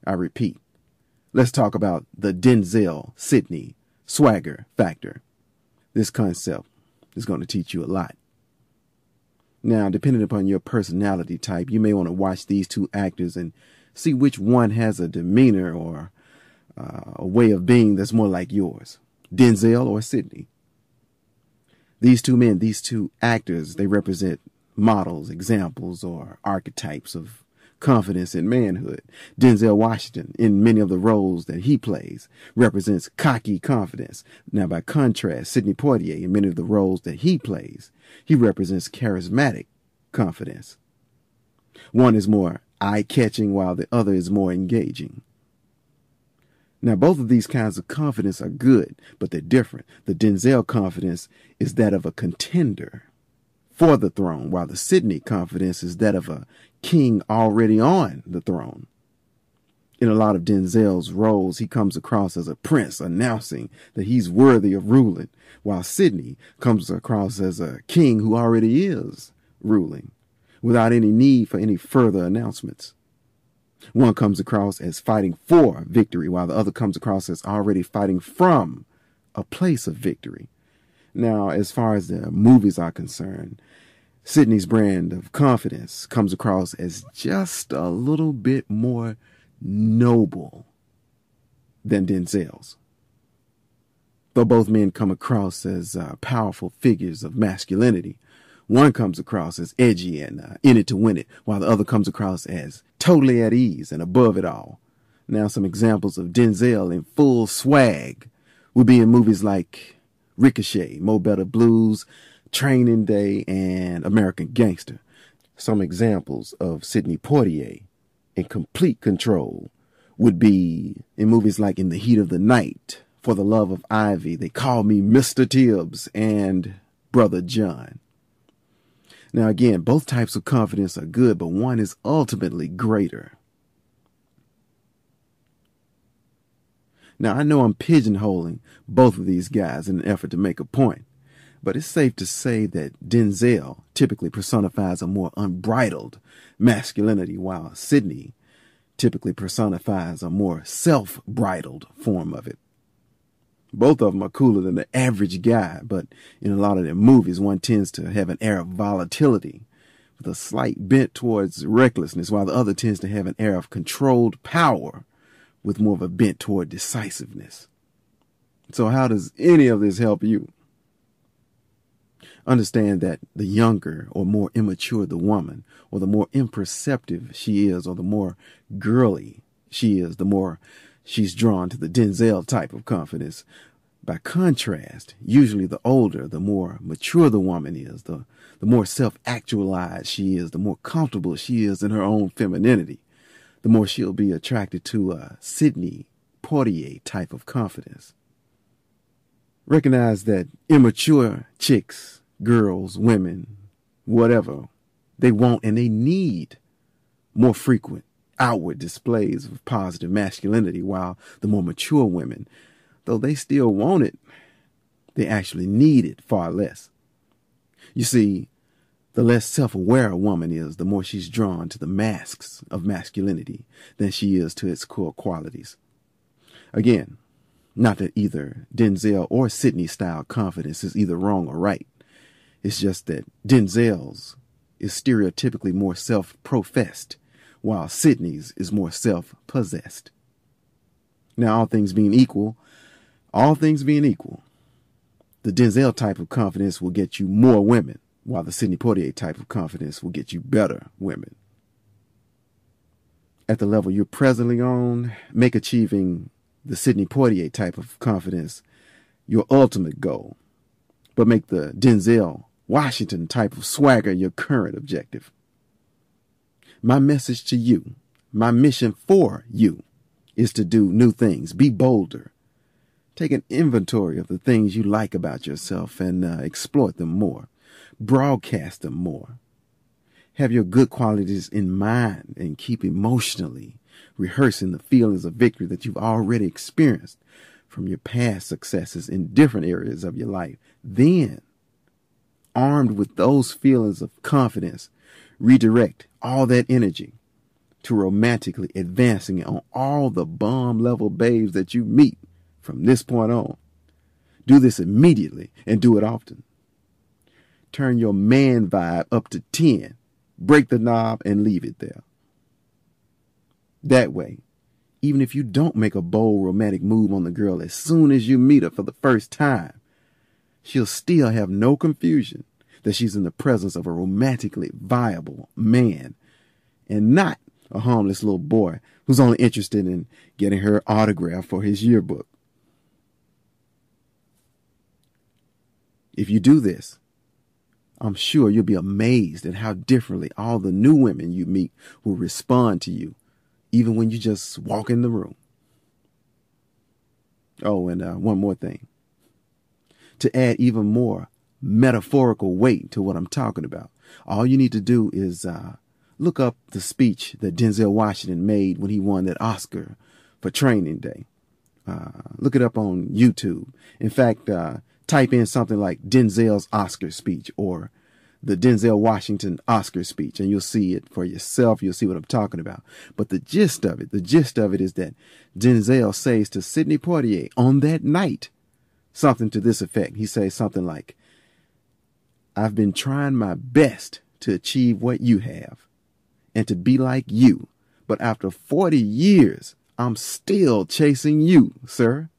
I repeat, let's talk about the Denzel Sidney swagger factor. This concept is going to teach you a lot. Now, depending upon your personality type, you may want to watch these two actors and see which one has a demeanor or a way of being that's more like yours, Denzel or Sidney. These two men, these two actors, they represent models, examples, or archetypes of confidence and manhood. Denzel Washington, in many of the roles that he plays, represents cocky confidence. Now, by contrast, Sidney Poitier, in many of the roles that he plays, he represents charismatic confidence. One is more eye-catching while the other is more engaging. Now, both of these kinds of confidence are good, but they're different. The Denzel confidence is that of a contender for the throne, while the Sidney confidence is that of a king already on the throne. In a lot of Denzel's roles, he comes across as a prince announcing that he's worthy of ruling, while Sidney comes across as a king who already is ruling, without any need for any further announcements. One comes across as fighting for victory, while the other comes across as already fighting from a place of victory. Now, as far as the movies are concerned, Sidney's brand of confidence comes across as just a little bit more noble than Denzel's. Though both men come across as powerful figures of masculinity, one comes across as edgy and in it to win it, while the other comes across as totally at ease and above it all. Now, some examples of Denzel in full swag would be in movies like Ricochet, Mo Better Blues, Training Day, and American Gangster. Some examples of Sidney Poitier in complete control would be in movies like In the Heat of the Night, For the Love of Ivy, They Call Me Mr. Tibbs, and Brother John. Now again, both types of confidence are good, but one is ultimately greater. Now I know I'm pigeonholing both of these guys in an effort to make a point, but it's safe to say that Denzel typically personifies a more unbridled masculinity, while Sidney typically personifies a more self-bridled form of it. Both of them are cooler than the average guy, but in a lot of their movies, one tends to have an air of volatility with a slight bent towards recklessness, while the other tends to have an air of controlled power with more of a bent toward decisiveness. So how does any of this help you? Understand that the younger or more immature the woman, or the more imperceptive she is, or the more girly she is, the more she's drawn to the Denzel type of confidence. By contrast, usually the older, the more mature the woman is, the more self-actualized she is, the more comfortable she is in her own femininity, the more she'll be attracted to a Sidney Poitier type of confidence. Recognize that immature chicks, girls, women, whatever, they want and they need more frequent outward displays of positive masculinity, while the more mature women, though they still want it, they actually need it far less. You see, the less self-aware a woman is, the more she's drawn to the masks of masculinity than she is to its core qualities. Again, not that either Denzel or Sidney style confidence is either wrong or right. It's just that Denzel's is stereotypically more self-professed, while Sidney's is more self-possessed. Now, all things being equal, the Denzel type of confidence will get you more women, while the Sidney Poitier type of confidence will get you better women. At the level you're presently on, make achieving the Sidney Poitier type of confidence your ultimate goal, but make the Denzel Washington type of swagger your current objective. My message to you, my mission for you, is to do new things, be bolder. Take an inventory of the things you like about yourself and exploit them more. Broadcast them more. Have your good qualities in mind and keep emotionally rehearsing the feelings of victory that you've already experienced from your past successes in different areas of your life. Then, armed with those feelings of confidence, redirect all that energy to romantically advancing on all the bomb level babes that you meet from this point on. Do this immediately and do it often. Turn your man vibe up to 10. Break the knob and leave it there. That way, even if you don't make a bold romantic move on the girl as soon as you meet her for the first time, she'll still have no confusion that she's in the presence of a romantically viable man and not a harmless little boy who's only interested in getting her autograph for his yearbook. If you do this, I'm sure you'll be amazed at how differently all the new women you meet will respond to you, even when you just walk in the room. Oh, and one more thing. To add even more metaphorical weight to what I'm talking about, all you need to do is look up the speech that Denzel Washington made when he won that Oscar for Training Day. Look it up on YouTube. In fact, type in something like Denzel's Oscar speech or the Denzel Washington Oscar speech, and you'll see it for yourself. You'll see what I'm talking about. But the gist of it is that Denzel says to Sidney Poitier on that night something to this effect. He says something like, "I've been trying my best to achieve what you have and to be like you, but after 40 years, I'm still chasing you, sir."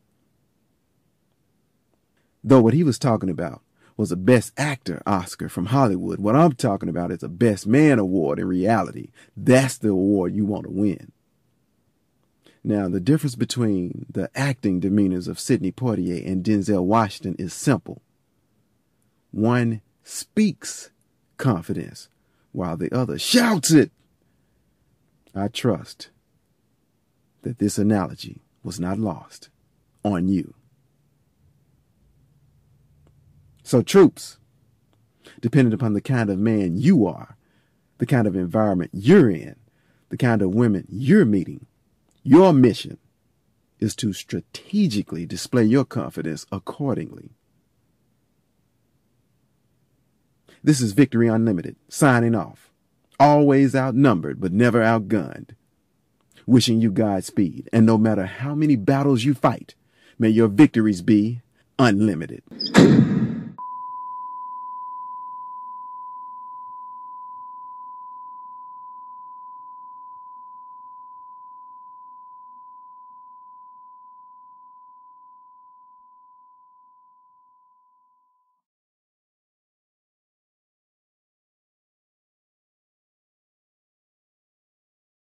Though what he was talking about was a Best Actor Oscar from Hollywood, what I'm talking about is a Best Man award in reality. That's the award you want to win. Now, the difference between the acting demeanors of Sidney Poitier and Denzel Washington is simple. One speaks confidence, while the other shouts it. I trust that this analogy was not lost on you. So troops, depending upon the kind of man you are, the kind of environment you're in, the kind of women you're meeting, your mission is to strategically display your confidence accordingly. This is Victory Unlimited, signing off. Always outnumbered, but never outgunned. Wishing you Godspeed, and no matter how many battles you fight, may your victories be unlimited.